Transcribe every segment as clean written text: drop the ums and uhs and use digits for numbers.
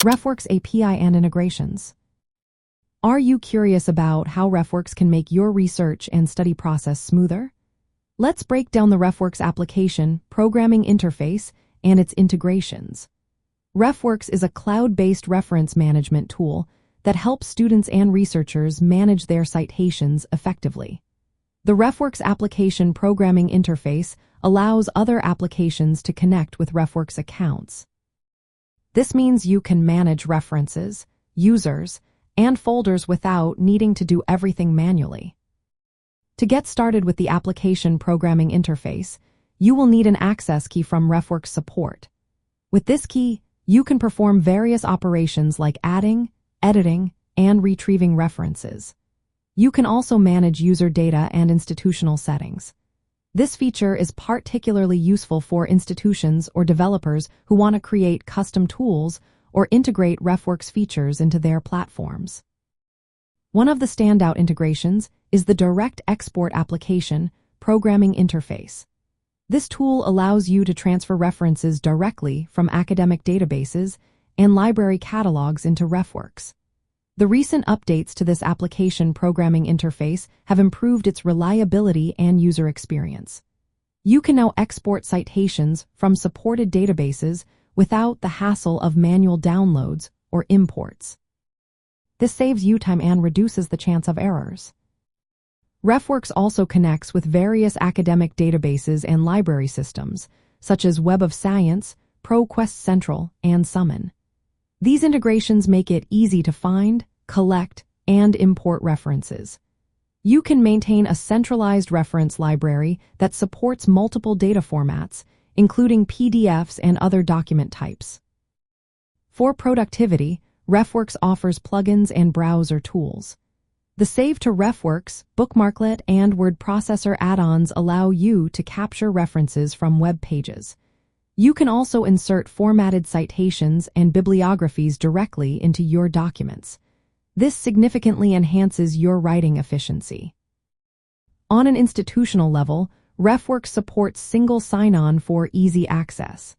RefWorks API and Integrations. Are you curious about how RefWorks can make your research and study process smoother? Let's break down the RefWorks application, programming interface, and its integrations. RefWorks is a cloud-based reference management tool that helps students and researchers manage their citations effectively. The RefWorks application programming interface allows other applications to connect with RefWorks accounts. This means you can manage references, users, and folders without needing to do everything manually. To get started with the application programming interface, you will need an access key from RefWorks support. With this key, you can perform various operations like adding, editing, and retrieving references. You can also manage user data and institutional settings. This feature is particularly useful for institutions or developers who want to create custom tools or integrate RefWorks features into their platforms. One of the standout integrations is the Direct Export Application Programming Interface. This tool allows you to transfer references directly from academic databases and library catalogs into RefWorks. The recent updates to this application programming interface have improved its reliability and user experience. You can now export citations from supported databases without the hassle of manual downloads or imports. This saves you time and reduces the chance of errors. RefWorks also connects with various academic databases and library systems, such as Web of Science, ProQuest Central, and Summon. These integrations make it easy to find, collect, and import references. You can maintain a centralized reference library that supports multiple data formats, including PDFs and other document types. For productivity, RefWorks offers plugins and browser tools. The Save to RefWorks, Bookmarklet, and Word Processor add-ons allow you to capture references from web pages. You can also insert formatted citations and bibliographies directly into your documents. This significantly enhances your writing efficiency. On an institutional level, RefWorks supports single sign-on for easy access.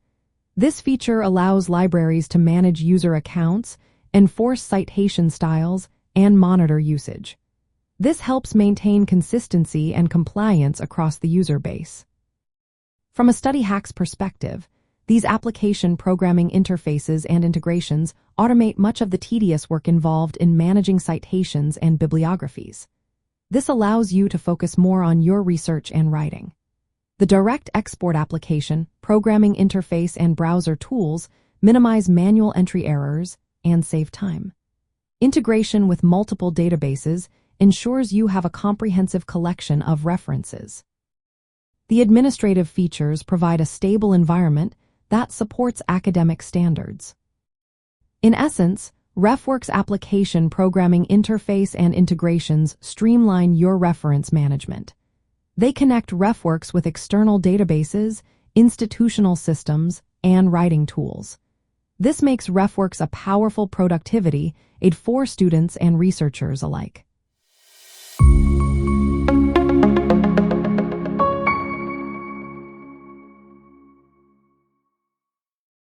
This feature allows libraries to manage user accounts, enforce citation styles, and monitor usage. This helps maintain consistency and compliance across the user base. From a study hacks perspective, these application programming interfaces and integrations automate much of the tedious work involved in managing citations and bibliographies. This allows you to focus more on your research and writing. The Direct Export Application, programming interface, and browser tools minimize manual entry errors and save time. Integration with multiple databases ensures you have a comprehensive collection of references. The administrative features provide a stable environment that supports academic standards. In essence, RefWorks application programming interface and integrations streamline your reference management. They connect RefWorks with external databases, institutional systems, and writing tools. This makes RefWorks a powerful productivity aid for students and researchers alike.